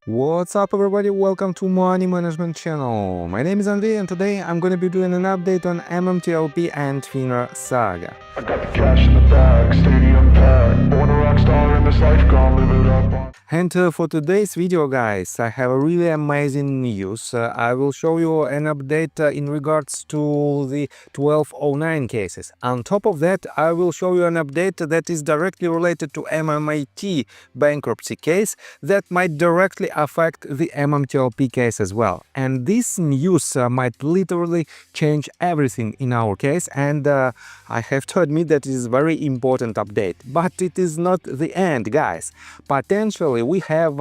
What's up everybody, welcome to Money Management channel. My name is Andy and today I'm gonna be doing an update on MMTLP and FINRA Saga. I got the cash in the bag, stadium packed. Born a rock star in this life, gonna live it up. And for today's video, guys, I have a really amazing news. I will show you an update in regards to the 1209 cases. On top of that, I will show you an update that is directly related to MMAT bankruptcy case that might directly affect the MMTLP case as well. And this news might literally change everything in our case, and I have to admit that it is a very important update. But it is not the end, guys. Potentially, we have,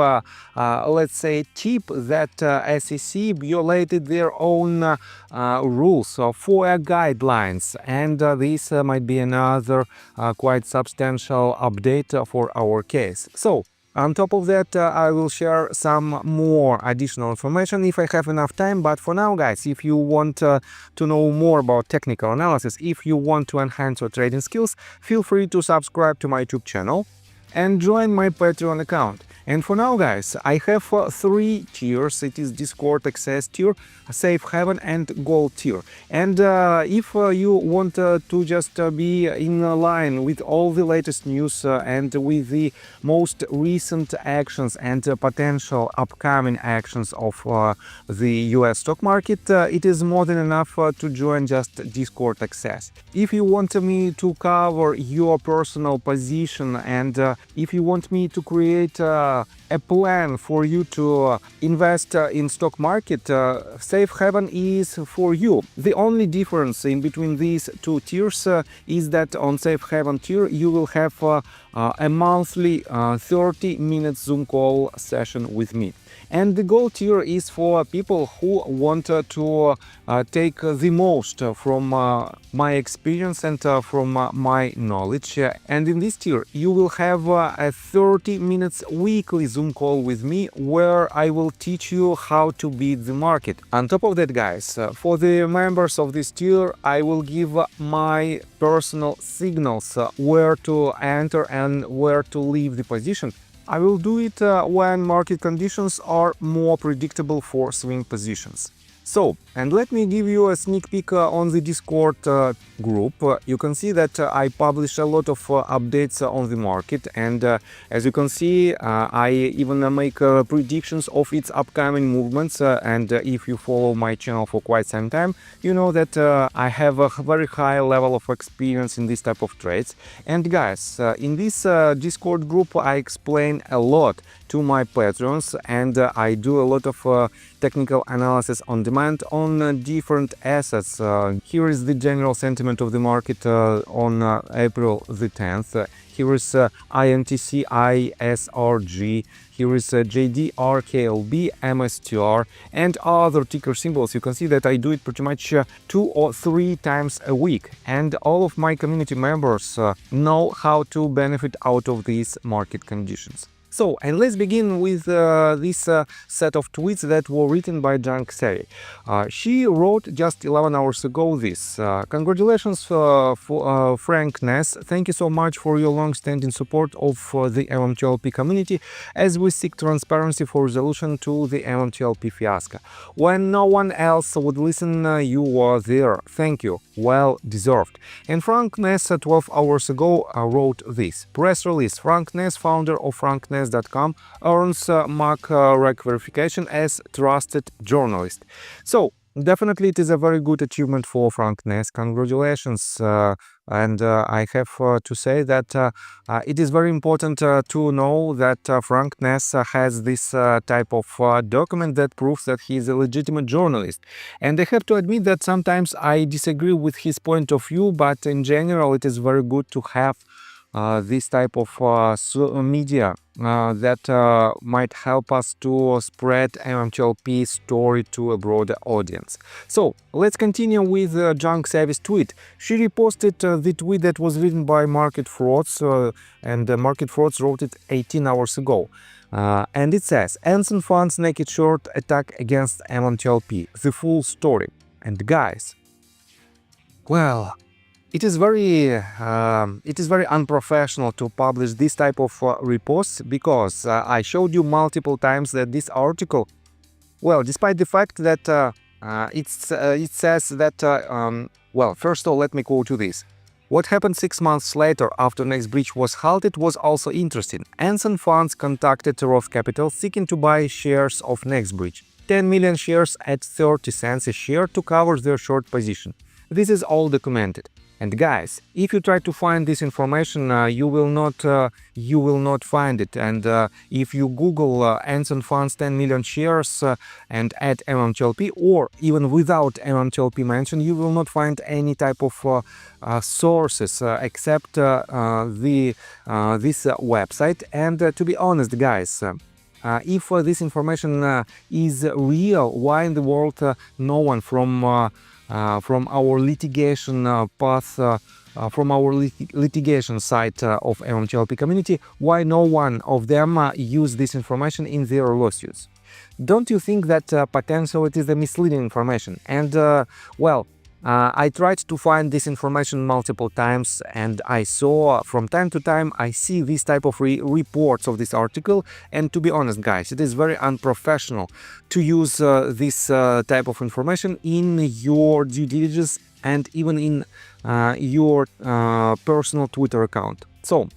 let's say, tip that SEC violated their own rules or FOIA guidelines, and this might be another quite substantial update for our case. So, on top of that, I will share some more additional information if I have enough time. But for now, guys, if you want to know more about technical analysis, if you want to enhance your trading skills, feel free to subscribe to my YouTube channel and join my Patreon account. And for now, guys, I have three tiers. It is Discord access tier, Safe Haven, and Gold tier. And if you want to just be in line with all the latest news and with the most recent actions and potential upcoming actions of the US stock market, it is more than enough to join just Discord access. If you want me to cover your personal position and if you want me to create a plan for you to invest in stock market, Safe Haven is for you. The only difference in between these two tiers is that on Safe Haven tier you will have a monthly 30-minute Zoom call session with me. And the Gold tier is for people who want to take the most from my experience and from my knowledge. And in this tier, you will have a 30 minutes weekly Zoom call with me where I will teach you how to beat the market. On top of that, guys, for the members of this tier, I will give my personal signals where to enter and where to leave the position. I will do it when market conditions are more predictable for swing positions. So, and let me give you a sneak peek on the Discord group. You can see that I publish a lot of updates on the market, and as you can see, I even make predictions of its upcoming movements. And if you follow my channel for quite some time, you know that I have a very high level of experience in this type of trades. And guys, in this Discord group, I explain a lot to my patrons, and I do a lot of technical analysis on demand on different assets. Here is the general sentiment of the market on April the 10th. Here is INTC, ISRG, here is JD, RKLB, MSTR, and other ticker symbols. You can see that I do it pretty much 2 or 3 times a week. And all of my community members know how to benefit out of these market conditions. So, and let's begin with this set of tweets that were written by Junk Sari. She wrote just 11 hours ago this. Congratulations for Frank Ness. Thank you so much for your long-standing support of the MMTLP community as we seek transparency for resolution to the MMTLP fiasco. When no one else would listen, you were there. Thank you. Well deserved. And Frank Ness 12 hours ago wrote this. Press release. Frank Ness, founder of frankness.com, earns Mac Rec verification as trusted journalist. So, definitely it is a very good achievement for Frank Ness. Congratulations. And I have to say that it is very important to know that Frank Ness has this type of document that proves that he is a legitimate journalist. And I have to admit that sometimes I disagree with his point of view, but in general it is very good to have this type of media that might help us to spread MMTLP story to a broader audience. So let's continue with Junk Savvy's tweet. She reposted the tweet that was written by Market Frauds, and Market Frauds wrote it 18 hours ago. And it says, Anson Funds naked short attack against MMTLP, the full story. And guys, well, It is very unprofessional to publish this type of reposts, because I showed you multiple times that this article, well, despite the fact that it says that, well, first of all, let me quote you this. What happened 6 months later after next breach was halted was also interesting. Anson funds contacted Roth Capital seeking to buy shares of next breach. 10 million shares at 30 cents a share to cover their short position. This is all documented. And guys, if you try to find this information, you will not find it. And if you Google Anson Funds 10 million shares and add MMTLP, or even without MMTLP mention, you will not find any type of sources except this website. And to be honest, guys, if this information is real, why in the world no one from our litigation path, from our litigation side of MMTLP community, why no one of them use this information in their lawsuits? Don't you think that potentially it is a misleading information? And well, I tried to find this information multiple times, and I saw from time to time I see this type of reports of this article. And to be honest, guys, it is very unprofessional to use this type of information in your due diligence and even in your personal Twitter account. So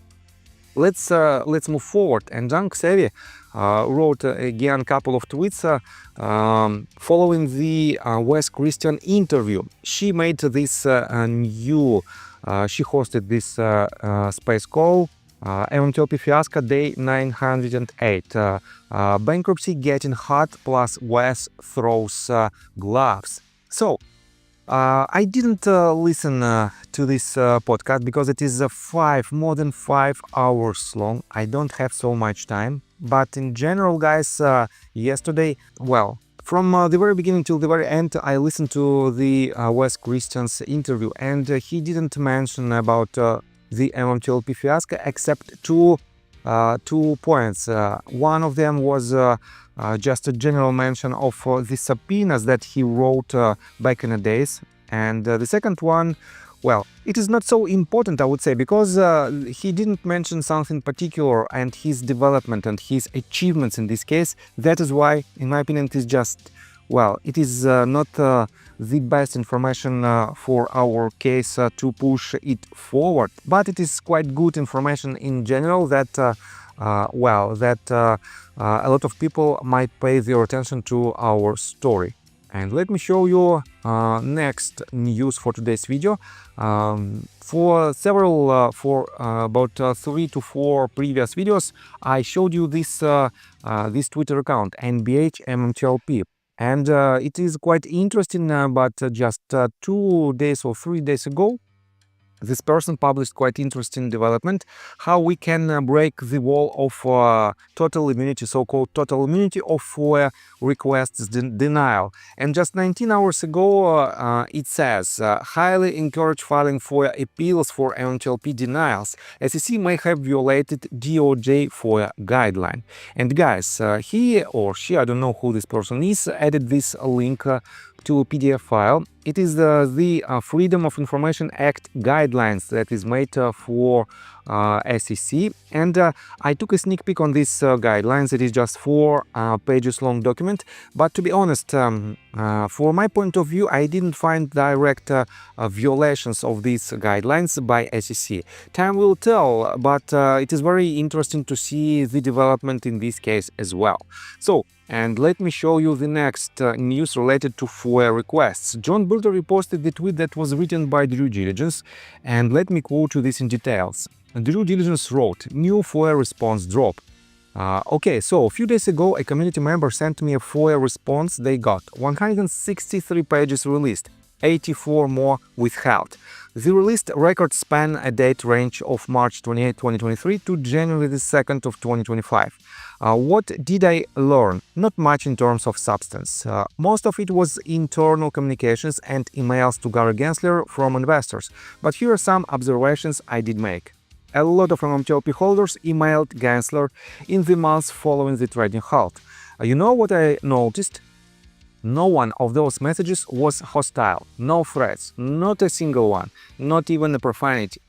let's move forward. And Junk Savvy wrote again a couple of tweets following the Wes Christian interview. She made this new, she hosted this space call, MMTLP fiasco day 908, bankruptcy getting hot plus Wes throws gloves. So I didn't listen to this podcast because it is more than 5 hours long. I don't have so much time. But in general, guys, yesterday, well, from the very beginning till the very end, I listened to the Wes Christian's interview, and he didn't mention about the MMTLP fiasco except two points. One of them was just a general mention of the subpoenas that he wrote back in the days. And the second one, well, it is not so important, I would say, because he didn't mention something particular and his development and his achievements in this case. That is why, in my opinion, it is just, well, it is not the best information for our case to push it forward. But it is quite good information in general that a lot of people might pay their attention to our story. And let me show you next news for today's video. For about 3 to 4 previous videos, I showed you this Twitter account, NBH MMTLP. And it is quite interesting, but just 2 days or 3 days ago, this person published quite interesting development, how we can break the wall of total immunity, so-called total immunity of FOIA requests denial. And just 19 hours ago, it says, highly encourage filing FOIA appeals for MMTLP denials. SEC may have violated DOJ FOIA guideline. And guys, he or she, I don't know who this person is, added this link to a PDF file. It is the Freedom of Information Act guidelines that is made for SEC, and I took a sneak peek on these guidelines. It is just 4 pages long document, but to be honest, for my point of view, I didn't find direct violations of these guidelines by SEC. Time will tell, but it is very interesting to see the development in this case as well. So, and let me show you the next news related to FOIA requests. John Burter reposted the tweet that was written by Due Diligence, and let me quote you this in details. Due Diligence wrote, new FOIA response drop. Okay, so a few days ago, a community member sent me a FOIA response they got. 163 pages released, 84 more withheld. The released records span a date range of March 28, 2023 to January 2nd of 2025. What did I learn? Not much in terms of substance. Most of it was internal communications and emails to Gary Gensler from investors. But here are some observations I did make. A lot of MMTLP holders emailed Gensler in the months following the trading halt. You know what I noticed? No one of those messages was hostile, no threats, not a single one, not even a profanity.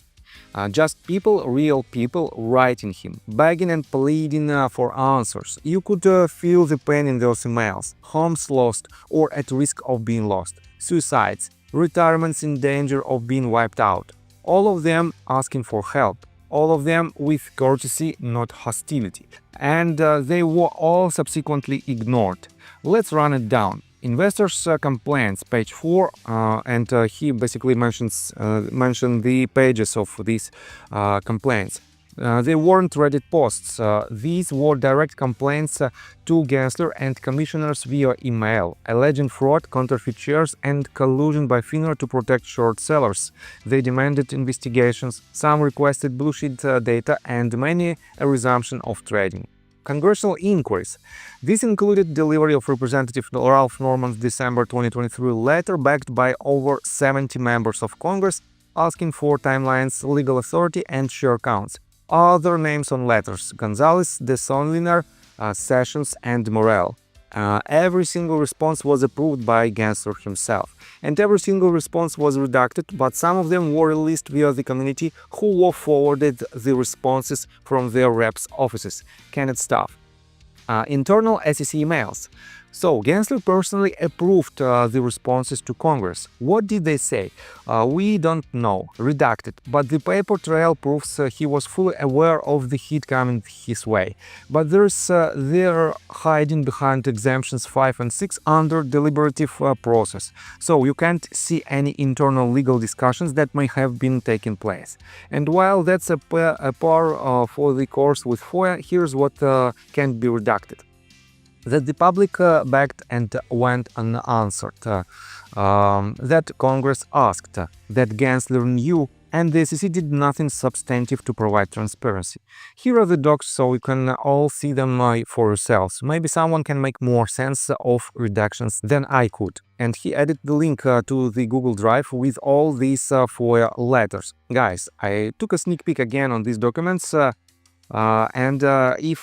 Just people, real people, writing him, begging and pleading for answers. You could feel the pain in those emails. Homes lost or at risk of being lost. Suicides, retirements in danger of being wiped out. All of them asking for help. All of them with courtesy, not hostility. And they were all subsequently ignored. Let's run it down. Investors' complaints, page 4, and he basically mentioned the pages of these complaints. They weren't Reddit posts. These were direct complaints to Gensler and commissioners via email, alleging fraud, counterfeit shares, and collusion by FINRA to protect short sellers. They demanded investigations, some requested bullshit data, and many a resumption of trading. Congressional inquiries. This included delivery of Representative Ralph Norman's December 2023 letter backed by over 70 members of Congress asking for timelines, legal authority, and share counts. Other names on letters: Gonzalez, DeSonliner, Sessions, and Morell. Every single response was approved by Gensler himself, and every single response was redacted, but some of them were released via the community who were forwarded the responses from their reps' offices. Canned stuff. Internal SEC emails. So, Gensler personally approved the responses to Congress. What did they say? We don't know. Redacted. But the paper trail proves he was fully aware of the heat coming his way. But they're hiding behind exemptions 5 and 6 under deliberative process. So, you can't see any internal legal discussions that may have been taking place. And while that's a par for the course with FOIA, here's what can be redacted. That the public backed and went unanswered, that Congress asked, that Gensler knew, and the SEC did nothing substantive to provide transparency. Here are the docs so you can all see them for yourselves. Maybe someone can make more sense of redactions than I could. And he added the link to the Google Drive with all these FOIA letters. Guys, I took a sneak peek again on these documents. If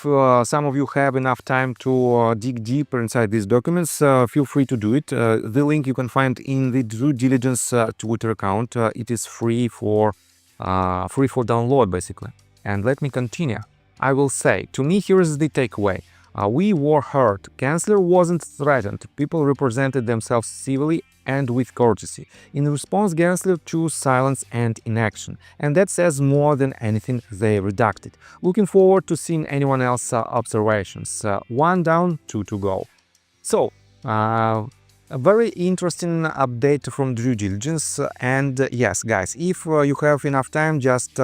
some of you have enough time to dig deeper inside these documents, feel free to do it. The link you can find in the Due Diligence Twitter account. It is free for download, basically. And let me continue. I will say, to me, here is the takeaway. We were heard. Gensler wasn't threatened. People represented themselves civilly and with courtesy. In response, Gensler chose silence and inaction. And that says more than anything they redacted. Looking forward to seeing anyone else's observations. 1 down, 2 to go. So, a very interesting update from due diligence. And yes, guys, if you have enough time, just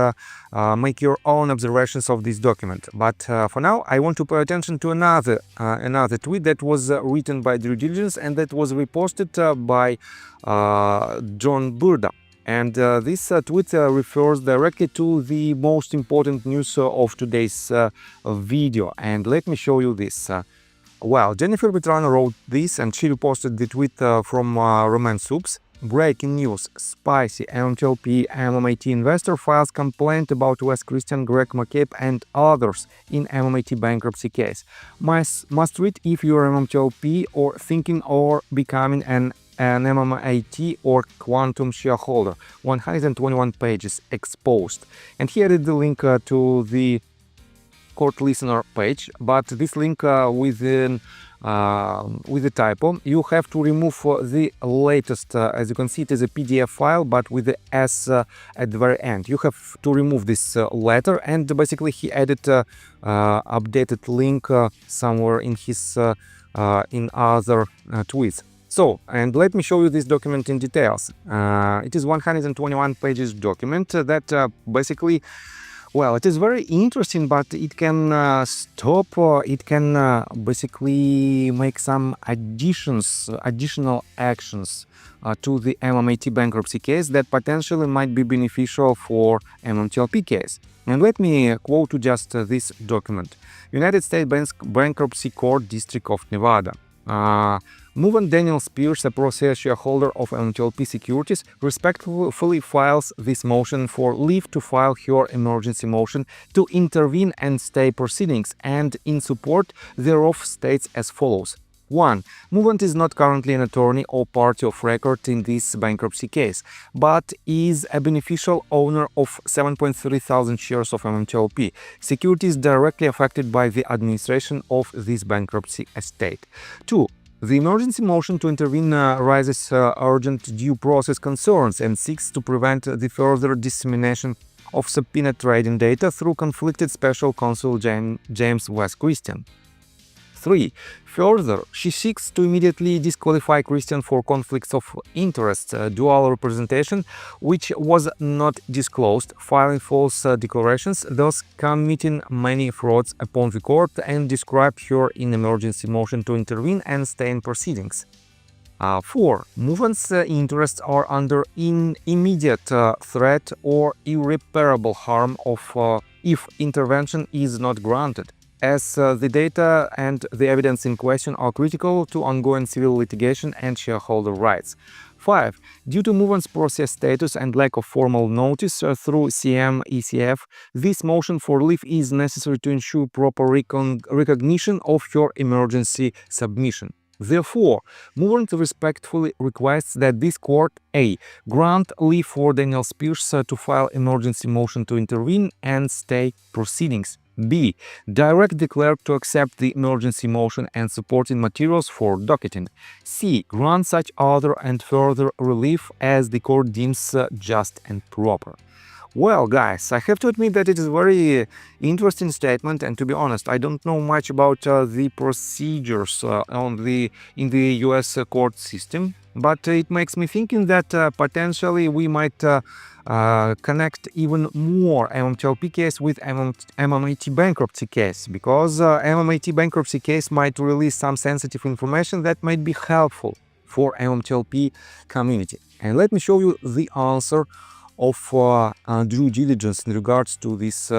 make your own observations of this document. But for now, I want to pay attention to another tweet that was written by due diligence and that was reposted by John Burda. And this tweet refers directly to the most important news of today's video. And let me show you this. Well, Jennifer Vetrano wrote this and she reposted the tweet from Roman Soups. Breaking news. Spicy MMTLP MMAT investor files complaint about Wes Christian, Greg McCabe and others in MMAT bankruptcy case. Must read if you're MMTLP or thinking or becoming an MMAT or quantum shareholder. 121 pages exposed. And he added the link to the court listener page, but this link with the typo, you have to remove the latest, as you can see it is a PDF file, but with the S at the very end. You have to remove this letter, and basically he added updated link somewhere in his in other tweets. So, and let me show you this document in details. It is 121 pages document that basically, well, it is very interesting, but it can it can basically make some additional actions to the MMAT bankruptcy case that potentially might be beneficial for MMTLP case. And let me quote you just this document. United States Bankruptcy Court, District of Nevada. Movant Daniel Spears, a process shareholder of MMTLP Securities, respectfully files this motion for leave to file her emergency motion to intervene and stay proceedings, and in support thereof states as follows. 1. Movement is not currently an attorney or party of record in this bankruptcy case, but is a beneficial owner of 7.3 thousand shares of MMTLP, securities directly affected by the administration of this bankruptcy estate. 2. The emergency motion to intervene raises urgent due process concerns and seeks to prevent the further dissemination of subpoena trading data through conflicted special counsel James West Christian. 3. Further, she seeks to immediately disqualify Christian for conflicts of interest, dual representation, which was not disclosed, filing false declarations, thus committing many frauds upon the court, and described her in emergency motion to intervene and stay in proceedings. 4. Movement's interests are under immediate threat or irreparable harm of if intervention is not granted, as the data and the evidence in question are critical to ongoing civil litigation and shareholder rights. 5. Due to Movement's process status and lack of formal notice through CM-ECF, this motion for leave is necessary to ensure proper recognition of her emergency submission. Therefore, Movement respectfully requests that this court A. grant leave for Daniel Spears to file emergency motion to intervene and stay proceedings. B. Direct the clerk to accept the emergency motion and supporting materials for docketing. C. Grant such other and further relief as the court deems just and proper. Well, guys, I have to admit that it is a very interesting statement, and to be honest, I don't know much about the procedures in the US court system, but it makes me thinking that potentially we might connect even more MMTLP case with MMAT bankruptcy case, because MMAT bankruptcy case might release some sensitive information that might be helpful for MMTLP community. And let me show you the answer of due diligence in regards to this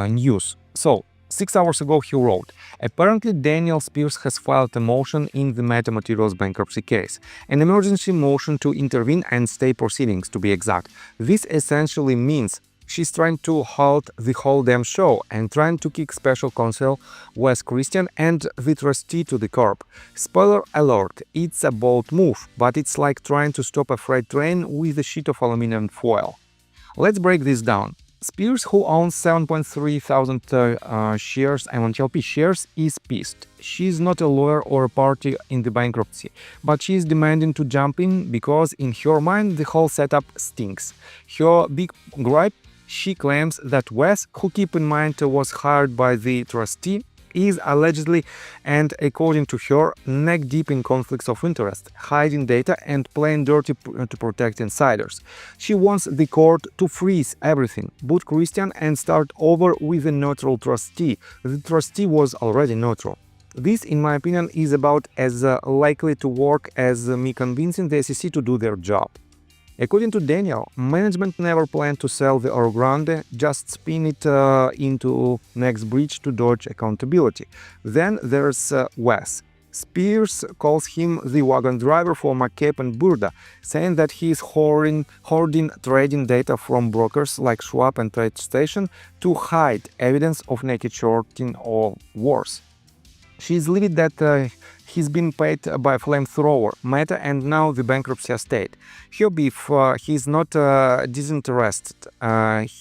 news. So, 6 hours ago he wrote, apparently Daniel Spears has filed a motion in the Metamaterials bankruptcy case, an emergency motion to intervene and stay proceedings to be exact. This essentially means she's trying to halt the whole damn show and trying to kick special counsel Wes Christian and the trustee to the curb. Spoiler alert, it's a bold move, but it's like trying to stop a freight train with a sheet of aluminum foil. Let's break this down. Spears, who owns 7.3 thousand shares, MMTLP shares, is pissed. She's not a lawyer or a party in the bankruptcy, but she is demanding to jump in because in her mind the whole setup stinks. Her big gripe, she claims that Wes, who keep in mind was hired by the trustee, is allegedly and according to her neck-deep in conflicts of interest, hiding data and playing dirty to protect insiders. She wants the court to freeze everything, boot Christian and start over with a neutral trustee. The trustee was already neutral. This, in my opinion, is about as likely to work as me convincing the SEC to do their job. According to Daniel, management never planned to sell the Orogrande, just spin it into next breach to dodge accountability. Then there's Wes. Spears calls him the wagon driver for McCabe and Burda, saying that he is hoarding trading data from brokers like Schwab and TradeStation to hide evidence of naked shorting or worse. She's livid that he's been paid by flamethrower, Meta, and now the bankruptcy estate. Her beef, he's not disinterested,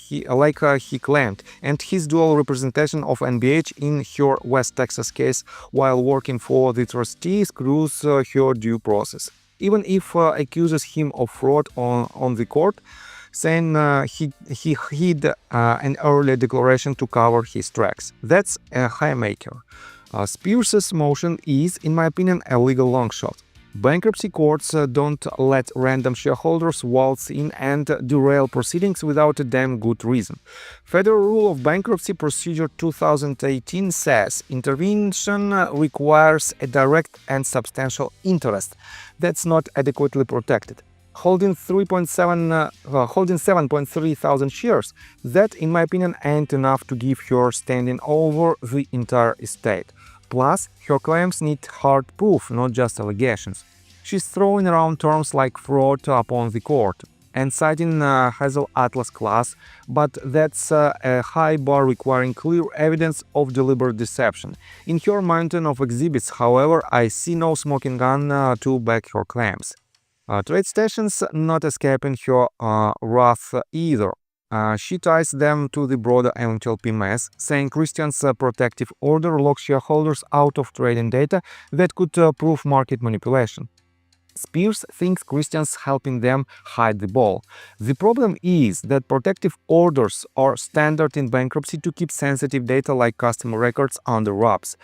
he claimed, and his dual representation of NBH in her West Texas case while working for the trustee screws her due process. Even if accuses him of fraud on the court, saying he hid an earlier declaration to cover his tracks. That's a haymaker. Spears' motion is, in my opinion, a legal long shot. Bankruptcy courts don't let random shareholders waltz in and derail proceedings without a damn good reason. Federal Rule of Bankruptcy Procedure 2018 says intervention requires a direct and substantial interest that's not adequately protected. Holding 7.3 thousand shares, that, in my opinion, ain't enough to give her standing over the entire estate. Plus, her claims need hard proof, not just allegations. She's throwing around terms like fraud upon the court. and citing Hazel Atlas class, but that's a high bar requiring clear evidence of deliberate deception. In her mountain of exhibits, however, I see no smoking gun to back her claims. TradeStation's not escaping her wrath either. She ties them to the broader MMTLP mess, saying Christian's protective order locks shareholders out of trading data that could prove market manipulation. Spears thinks Christian's helping them hide the ball. The problem is that protective orders are standard in bankruptcy to keep sensitive data like customer records under wraps.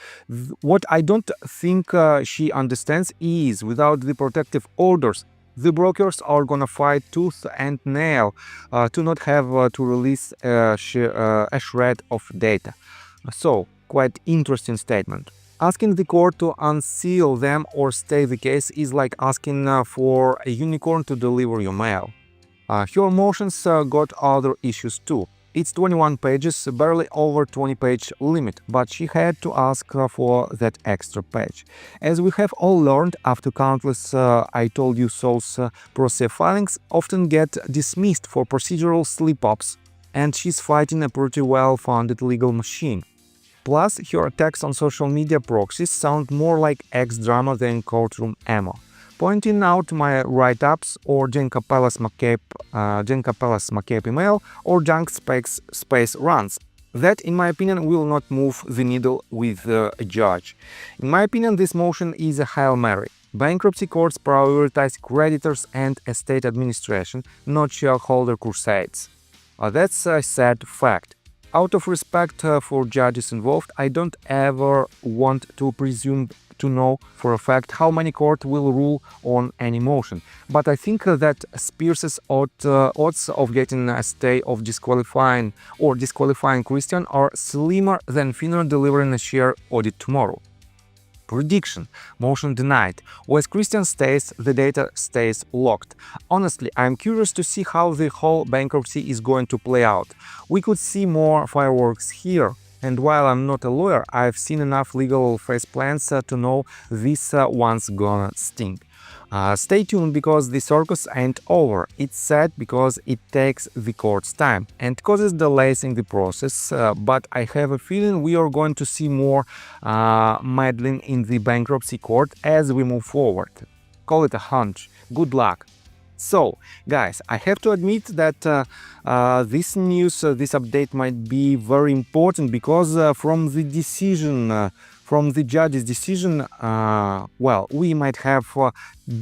What I don't think she understands is, without the protective orders, the brokers are gonna fight tooth and nail to not have to release a shred of data. So, quite interesting statement. Asking the court to unseal them or stay the case is like asking for a unicorn to deliver your mail. Her motions got other issues too. It's 21 pages, barely over 20-page limit, but she had to ask for that extra page. As we have all learned after countless I told you so's pro se filings often get dismissed for procedural slip-ups, and she's fighting a pretty well-funded legal machine. Plus, her attacks on social media proxies sound more like ex-drama than courtroom ammo. Pointing out my write-ups or Jen Capella's McCabe email or junk space runs. That, in my opinion, will not move the needle with a judge. In my opinion, this motion is a Hail Mary. Bankruptcy courts prioritize creditors and estate administration, not shareholder crusades. That's a sad fact. Out of respect for judges involved, I don't ever want to presume to know for a fact how many court will rule on any motion, but I think that Spears' odds of getting a stay of disqualifying Christian are slimmer than Finner delivering a share audit tomorrow. Prediction: motion denied. Or as Christian stays, the data stays locked. Honestly, I'm curious to see how the whole bankruptcy is going to play out. We could see more fireworks here. And while I'm not a lawyer, I've seen enough legal face plans to know this one's gonna sting. Stay tuned because the circus ain't over. It's sad because it takes the court's time and causes delays in the process, but I have a feeling we are going to see more meddling in the bankruptcy court as we move forward. Call it a hunch. Good luck. So, guys, I have to admit that this news, this update might be very important because from the judge's decision, well, we might have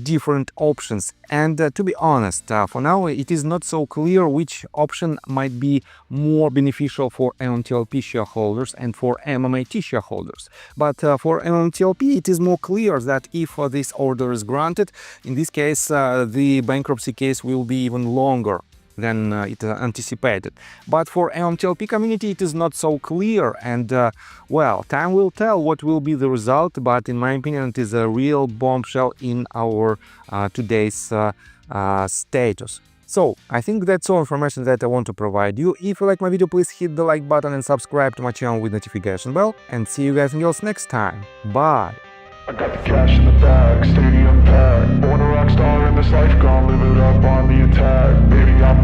different options. And to be honest, for now, it is not so clear which option might be more beneficial for MMTLP shareholders and for MMAT shareholders. But for MMTLP, it is more clear that if this order is granted, in this case, the bankruptcy case will be even longer than it anticipated. But for MMTLP community, it is not so clear, and well, time will tell what will be the result, but in my opinion, it is a real bombshell in our today's status. So, I think that's all information that I want to provide you. If you like my video, please hit the like button and subscribe to my channel with notification bell, and see you guys next time. Bye! I got the cash in the bag, stadium packed. Born a rock star in this life, gone live it up on the attack. Baby, I'm